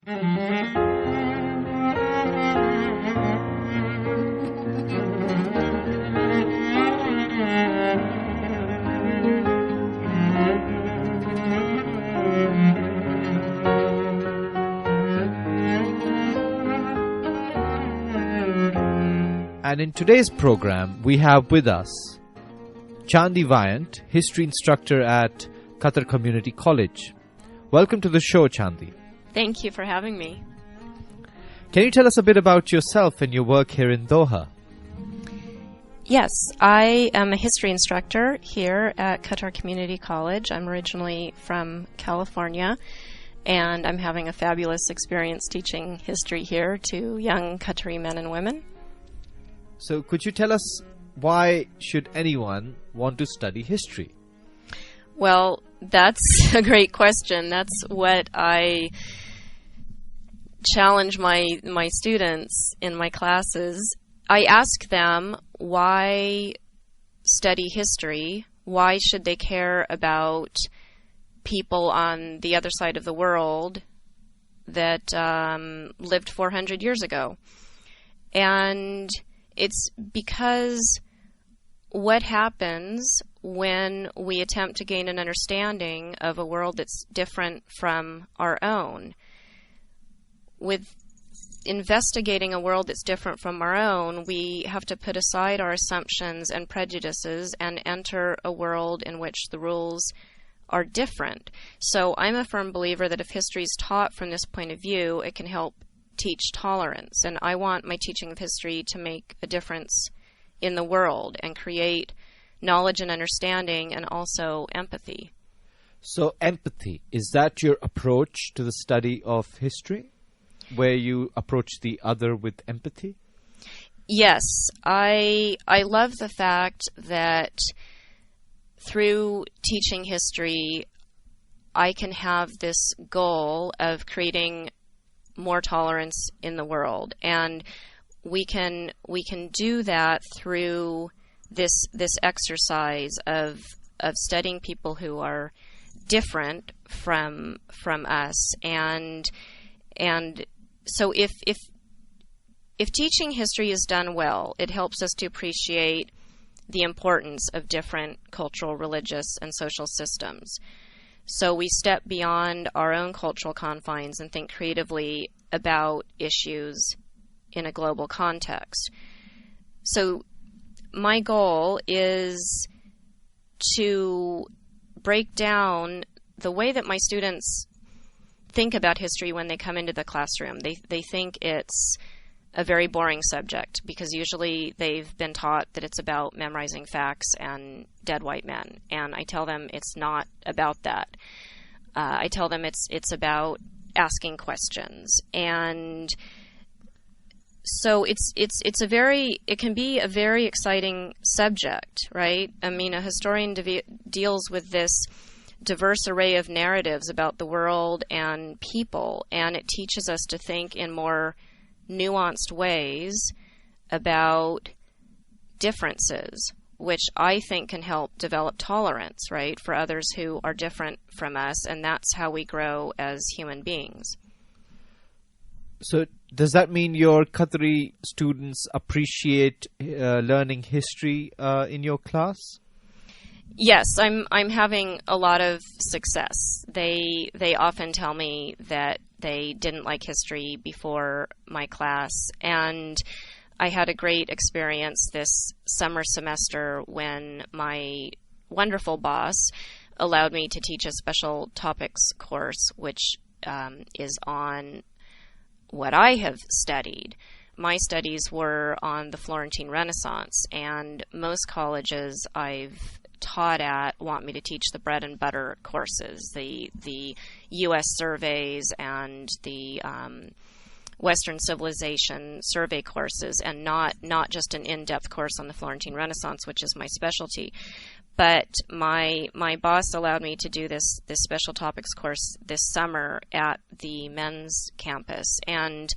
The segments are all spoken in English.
And in today's program, we have with us Chandi, history instructor at Qatar Community College. Welcome to the show, Chandi. Thank you for having me. Can you tell us a bit about yourself and your work here in Doha? Yes, I am a history instructor here at Qatar Community College. I'm originally from California, and I'm having a fabulous experience teaching history here to young Qatari men and women. So could you tell us, why should anyone want to study history? Well, that's a great question. That's what I challenge my students in my classes. I ask them, why study history? Why should they care about people on the other side of the world that lived 400 years ago? And it's because what happens when we attempt to gain an understanding of a world that's different from our own. With investigating a world that's different from our own, we have to put aside our assumptions and prejudices and enter a world in which the rules are different. So I'm a firm believer that if history is taught from this point of view, it can help teach tolerance, and I want my teaching of history to make a difference in the world and create knowledge and understanding and also empathy. So empathy, is that your approach to the study of history, where you approach the other with empathy? Yes, I love the fact that through teaching history I can have this goal of creating more tolerance in the world, and we can do that through this exercise of studying people who are different from us, and so if teaching history is done well, it helps us to appreciate the importance of different cultural, religious, and social systems. So we step beyond our own cultural confines and think creatively about issues in a global context. So my goal is to break down the way that my students think about history when they come into the classroom. They think it's a very boring subject because usually they've been taught that it's about memorizing facts and dead white men, and I tell them it's not about that. I tell them it's about asking questions, and so it can be a very exciting subject, right? I mean, a historian deals with this diverse array of narratives about the world and people, and it teaches us to think in more nuanced ways about differences, which I think can help develop tolerance, right, for others who are different from us, and that's how we grow as human beings. So does that mean your Qatari students appreciate learning history in your class? Yes, I'm having a lot of success. They often tell me that they didn't like history before my class, and I had a great experience this summer semester when my wonderful boss allowed me to teach a special topics course, which is on what I have studied. My studies were on the Florentine Renaissance, and most colleges I've taught at want me to teach the bread and butter courses, the U.S. surveys and the Western civilization survey courses, and not just an in-depth course on the Florentine Renaissance, which is my specialty. But my boss allowed me to do this special topics course this summer at the men's campus, and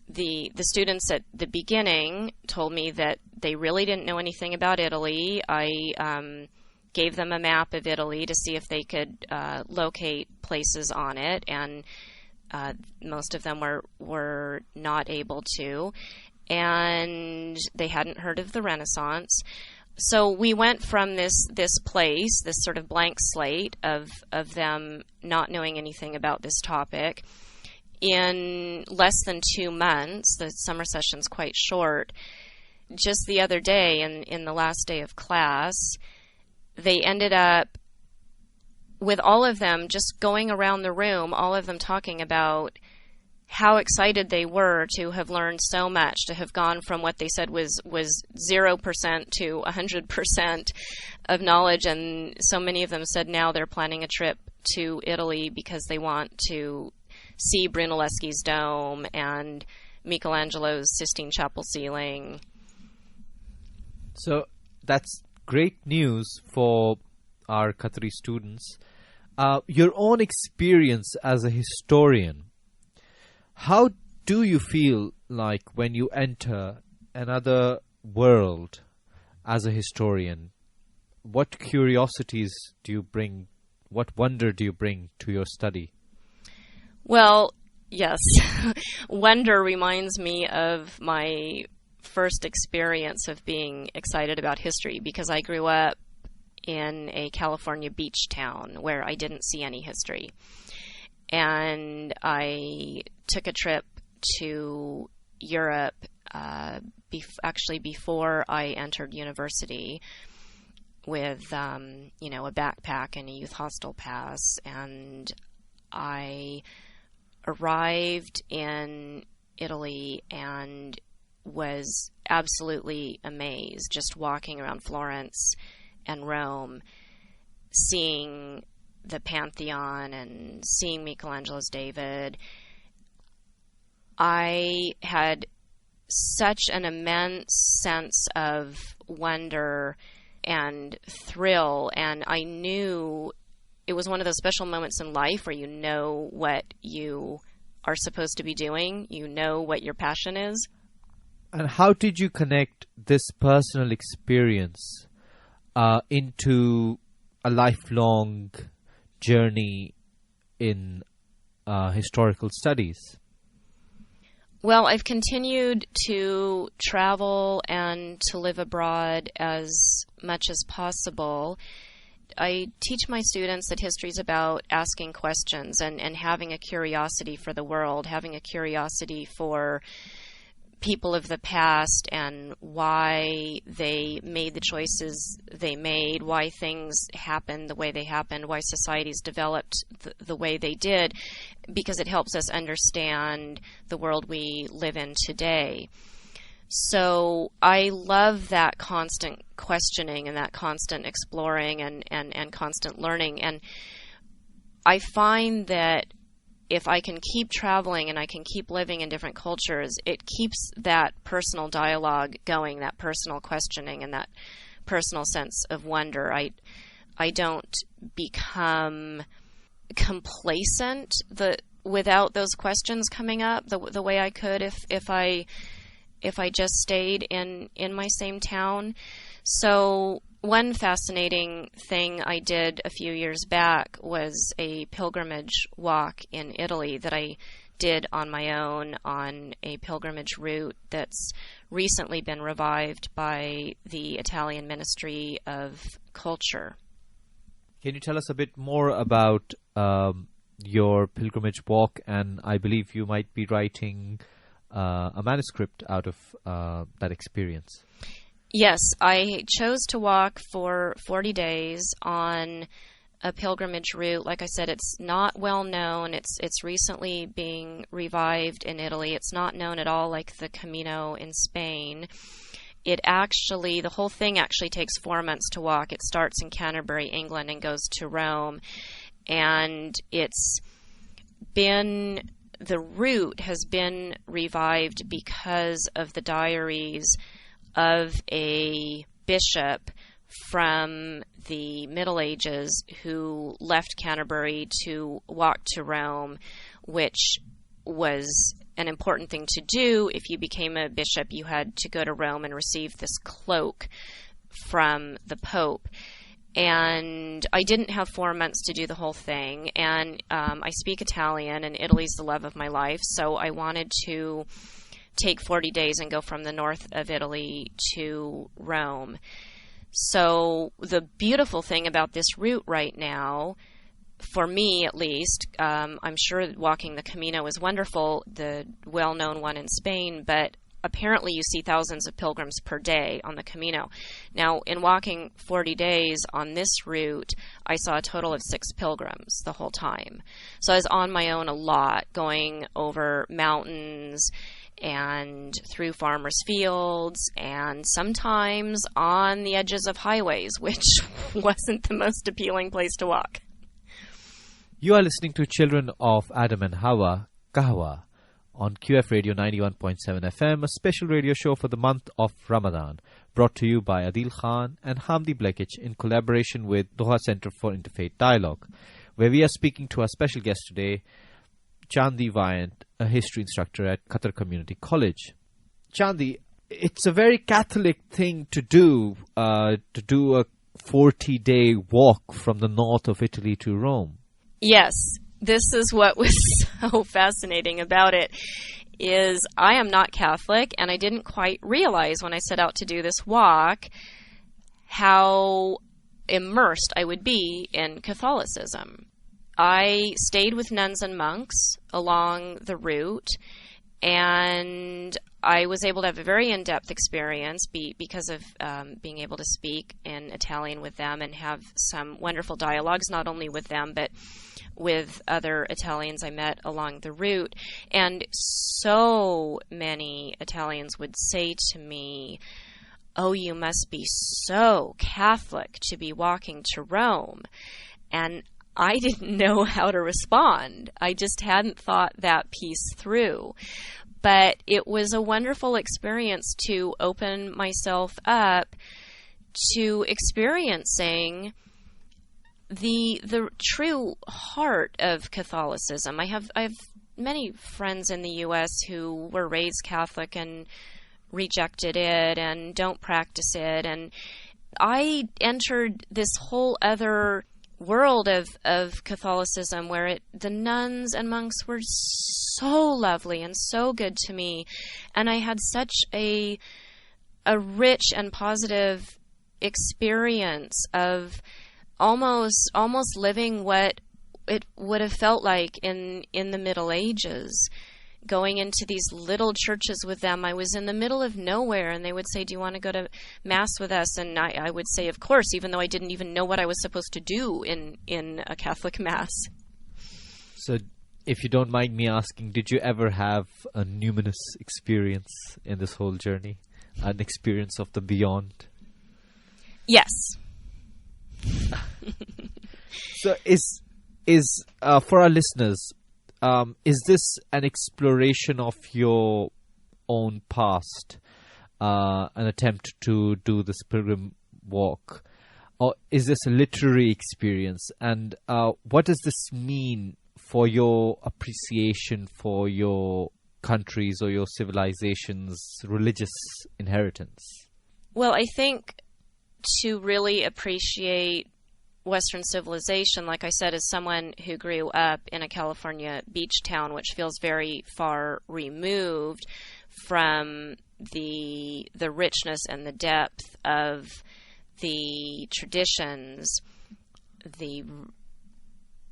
the students at the beginning told me that they really didn't know anything about Italy. I gave them a map of Italy to see if they could locate places on it, and Most of them were not able to, and they hadn't heard of the Renaissance. So we went from this place, this sort of blank slate of them not knowing anything about this topic. In less than 2 months, the summer session's quite short. Just the other day, in the last day of class, they ended up with all of them just going around the room, all of them talking about how excited they were to have learned so much, to have gone from what they said was 0% to 100% of knowledge. And so many of them said now they're planning a trip to Italy because they want to see Brunelleschi's dome and Michelangelo's Sistine Chapel ceiling. So that's great news for our Qatari students. Your own experience as a historian, how do you feel like when you enter another world as a historian? What curiosities do you bring? What wonder do you bring to your study? Well, yes. Wonder reminds me of my first experience of being excited about history, because I grew up in a California beach town where I didn't see any history. And I took a trip to Europe actually before I entered university with a backpack and a youth hostel pass, and I arrived in Italy and was absolutely amazed just walking around Florence and Rome, seeing the Pantheon and seeing Michelangelo's David. I had such an immense sense of wonder and thrill, and I knew it was one of those special moments in life where you know what you are supposed to be doing, you know what your passion is. And how did you connect this personal experience into a lifelong journey in historical studies? Well, I've continued to travel and to live abroad as much as possible. I teach my students that history is about asking questions and having a curiosity for the world, having a curiosity for people of the past and why they made the choices they made, why things happened the way they happened, why societies developed the way they did, because it helps us understand the world we live in today. So I love that constant questioning and that constant exploring and constant learning. And I find that if I can keep traveling and I can keep living in different cultures, it keeps that personal dialogue going, that personal questioning and that personal sense of wonder. I don't become complacent without those questions coming up the way I could if I just stayed in my same town. So one fascinating thing I did a few years back was a pilgrimage walk in Italy that I did on my own on a pilgrimage route that's recently been revived by the Italian Ministry of Culture. Can you tell us a bit more about your pilgrimage walk? And I believe you might be writing a manuscript out of that experience. Yes, I chose to walk for 40 days on a pilgrimage route. Like I said, it's not well known. It's recently being revived in Italy. It's not known at all like the Camino in Spain. The whole thing actually takes 4 months to walk. It starts in Canterbury, England, and goes to Rome. And the route has been revived because of the diaries of a bishop from the Middle Ages who left Canterbury to walk to Rome, which was an important thing to do. If you became a bishop, you had to go to Rome and receive this cloak from the Pope. And I didn't have 4 months to do the whole thing. And I speak Italian, and Italy's the love of my life. So I wanted to take 40 days and go from the north of Italy to Rome. So the beautiful thing about this route right now, for me at least, I'm sure walking the Camino is wonderful, the well-known one in Spain, but apparently you see thousands of pilgrims per day on the Camino. Now, in walking 40 days on this route, I saw a total of 6 pilgrims the whole time. So I was on my own a lot, going over mountains and through farmers' fields, and sometimes on the edges of highways, which wasn't the most appealing place to walk. You are listening to Children of Adam and Hawa, Kahwa, on QF Radio 91.7 FM, a special radio show for the month of Ramadan, brought to you by Adil Khan and Hamdi Blekic in collaboration with Doha Center for Interfaith Dialogue, where we are speaking to our special guest today, Chandi Vyant, a history instructor at Qatar Community College. Chandi, it's a very Catholic thing to do a 40-day walk from the north of Italy to Rome. Yes. This is what was so fascinating about it, is I am not Catholic, and I didn't quite realize when I set out to do this walk how immersed I would be in Catholicism. I stayed with nuns and monks along the route, and I was able to have a very in-depth experience because of being able to speak in Italian with them and have some wonderful dialogues, not only with them, but with other Italians I met along the route. And so many Italians would say to me, "Oh, you must be so Catholic to be walking to Rome." And I didn't know how to respond. I just hadn't thought that piece through. But it was a wonderful experience to open myself up to experiencing the true heart of Catholicism. I have many friends in the U.S. who were raised Catholic and rejected it and don't practice it. And I entered this whole other world of Catholicism where the nuns and monks were so lovely and so good to me, and I had such a rich and positive experience of almost living what it would have felt like in the Middle Ages. Going into these little churches with them, I was in the middle of nowhere, and they would say, "Do you want to go to Mass with us?" And I would say, "Of course," even though I didn't even know what I was supposed to do in a Catholic Mass. So, if you don't mind me asking, did you ever have a numinous experience in this whole journey? An experience of the beyond? Yes. So, is for our listeners, is this an exploration of your own past, an attempt to do this pilgrim walk, or is this a literary experience? And what does this mean for your appreciation for your countries or your civilization's religious inheritance? Well, I think to really appreciate Western civilization, like I said, as someone who grew up in a California beach town, which feels very far removed from the richness and the depth of the traditions, the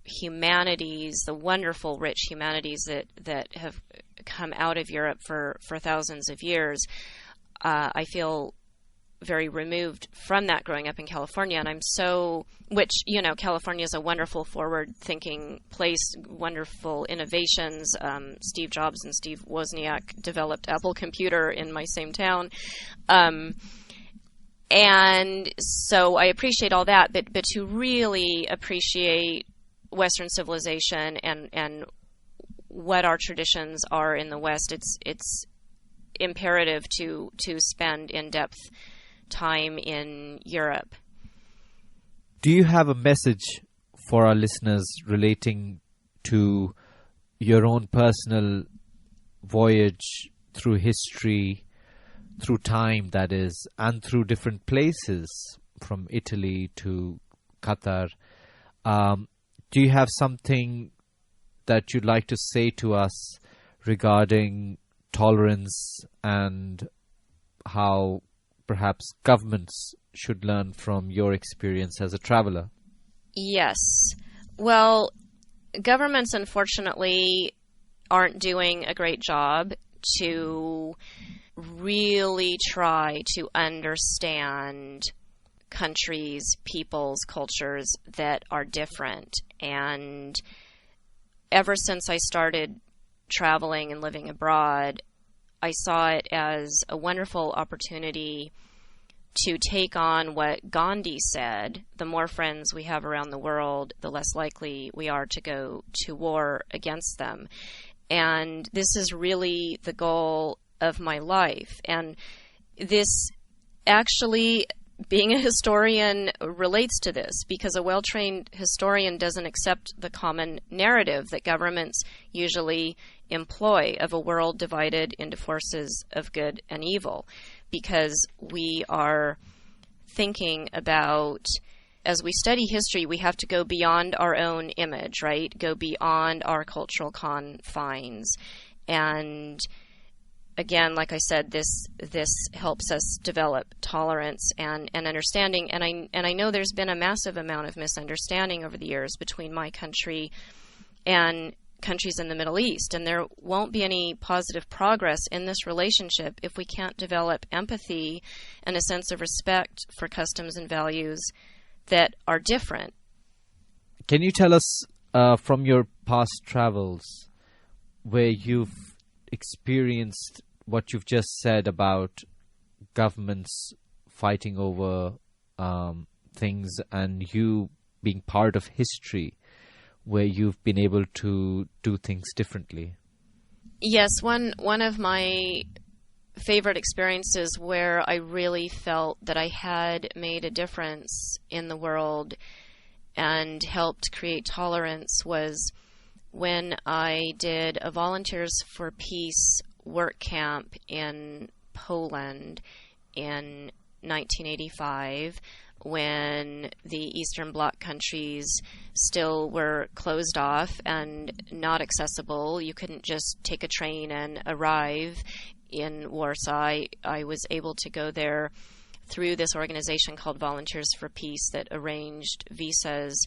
humanities, the wonderful, rich humanities that have come out of Europe for thousands of years, I feel very removed from that growing up in California. And I'm so, which, California is a wonderful forward-thinking place, wonderful innovations. Steve Jobs and Steve Wozniak developed Apple Computer in my same town. And so I appreciate all that, but to really appreciate Western civilization and what our traditions are in the West, it's imperative to spend in-depth time in Europe. Do you have a message for our listeners relating to your own personal voyage through history, through time, that is, and through different places, from Italy to Qatar. Do you have something that you'd like to say to us regarding tolerance and how perhaps governments should learn from your experience as a traveler? Yes. Well, governments, unfortunately, aren't doing a great job to really try to understand countries, peoples, cultures that are different. And ever since I started traveling and living abroad, I saw it as a wonderful opportunity to take on what Gandhi said: the more friends we have around the world, the less likely we are to go to war against them. And this is really the goal of my life. And this actually, being a historian, relates to this, because a well-trained historian doesn't accept the common narrative that governments usually employ of a world divided into forces of good and evil, because we are thinking about, as we study history, we have to go beyond our own image, right? Go beyond our cultural confines. And again, like I said, this helps us develop tolerance and understanding. And I know there's been a massive amount of misunderstanding over the years between my country and countries in the Middle East, and there won't be any positive progress in this relationship if we can't develop empathy and a sense of respect for customs and values that are different. Can you tell us from your past travels where you've experienced what you've just said about governments fighting over things and you being part of history, where you've been able to do things differently? Yes, one of my favorite experiences where I really felt that I had made a difference in the world and helped create tolerance was when I did a Volunteers for Peace work camp in Poland in 1985, when the Eastern Bloc countries still were closed off and not accessible. You couldn't just take a train and arrive in Warsaw. I was able to go there through this organization called Volunteers for Peace that arranged visas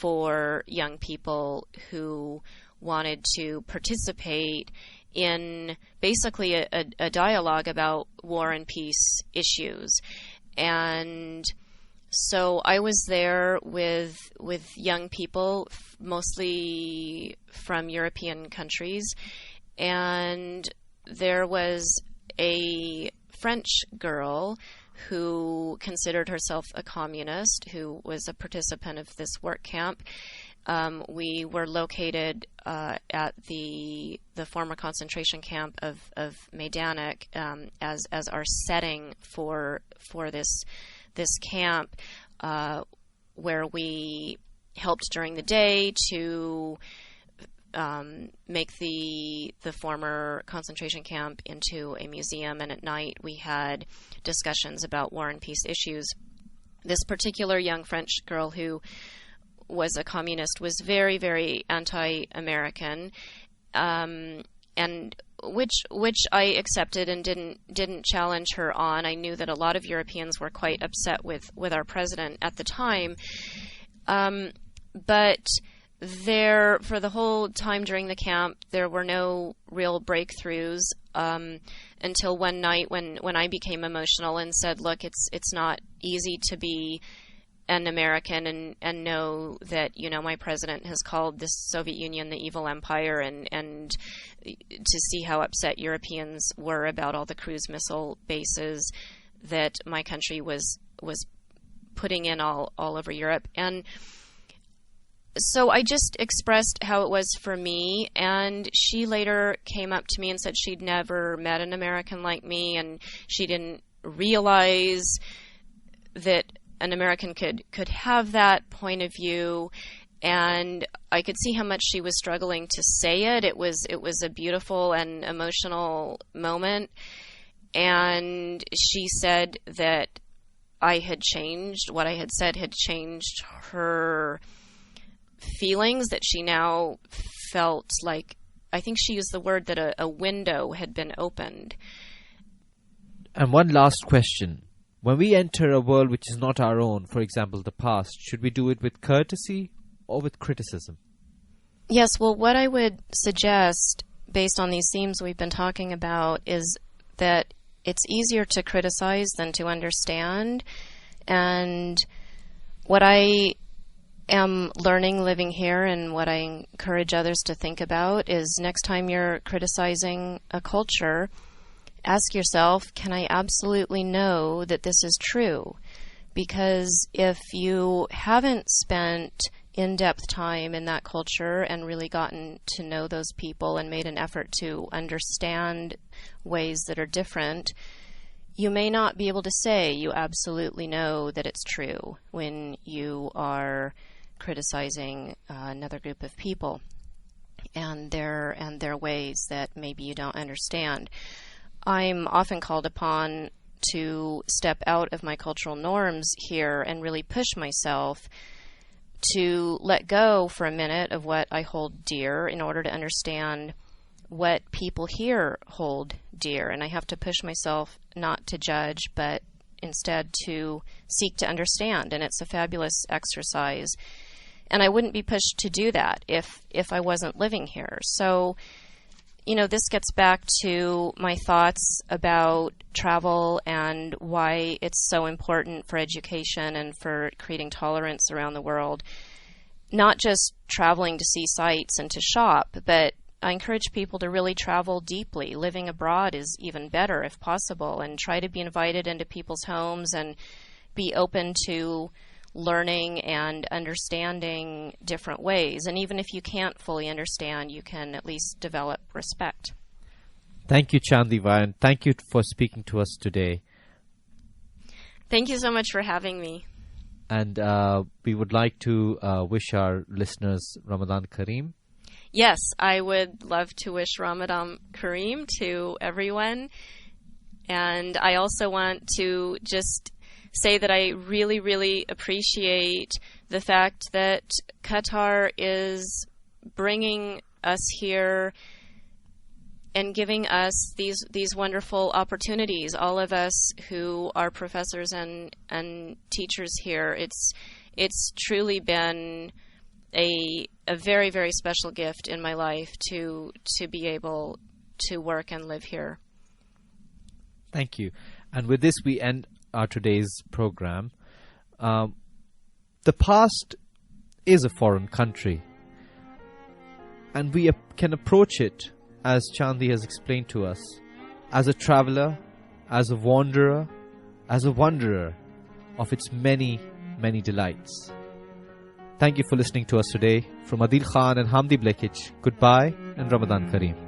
for young people who wanted to participate in basically a dialogue about war and peace issues. And so I was there with young people, mostly from European countries, and there was a French girl who considered herself a communist, who was a participant of this work camp. We were located at the former concentration camp of Majdanek as our setting for this camp, where we helped during the day to make the former concentration camp into a museum, and at night we had discussions about war and peace issues. This particular young French girl who was a communist was very, very anti-American, and which I accepted and didn't challenge her on. I knew that a lot of Europeans were quite upset with our president at the time, but there, for the whole time during the camp, there were no real breakthroughs until one night when I became emotional and said, "Look, it's not easy to be an American and know that, you know, my president has called the Soviet Union the evil empire, and to see how upset Europeans were about all the cruise missile bases that my country was putting in all over Europe." And so I just expressed how it was for me, and she later came up to me and said she'd never met an American like me, and she didn't realize that an American could have that point of view. And I could see how much she was struggling to say it. It was a beautiful and emotional moment. And she said that I had changed, what I had said had changed her feelings, that she now felt like, I think she used the word that a window had been opened. And one last question. When we enter a world which is not our own, for example, the past, should we do it with courtesy or with criticism? Yes, well, what I would suggest, based on these themes we've been talking about, is that it's easier to criticize than to understand. And what I am learning living here, and what I encourage others to think about, is next time you're criticizing a culture, ask yourself, can I absolutely know that this is true? Because if you haven't spent in-depth time in that culture and really gotten to know those people and made an effort to understand ways that are different, you may not be able to say you absolutely know that it's true when you are criticizing another group of people and their ways that maybe you don't understand. I'm often called upon to step out of my cultural norms here and really push myself to let go for a minute of what I hold dear in order to understand what people here hold dear. And I have to push myself not to judge, but instead to seek to understand. And it's a fabulous exercise. And I wouldn't be pushed to do that if I wasn't living here. So, you know, this gets back to my thoughts about travel and why it's so important for education and for creating tolerance around the world. Not just traveling to see sights and to shop, but I encourage people to really travel deeply. Living abroad is even better if possible, and try to be invited into people's homes and be open to learning and understanding different ways. And even if you can't fully understand, you can at least develop respect. Thank you, Chandi, and thank you for speaking to us today. Thank you so much for having me. And we would like to wish our listeners Ramadan Kareem. Yes, I would love to wish Ramadan Kareem to everyone. And I also want to just say that I really, really appreciate the fact that Qatar is bringing us here and giving us these wonderful opportunities. All of us who are professors and teachers here, it's truly been a very, very special gift in my life to be able to work and live here. Thank you. And with this, we end our today's program. The past is a foreign country, and we can approach it, as Chandi has explained to us, as a traveler, as a wanderer, as a wanderer of its many, many delights. Thank you for listening to us today. From Adil Khan and Hamdi Blekic, goodbye and Ramadan Kareem.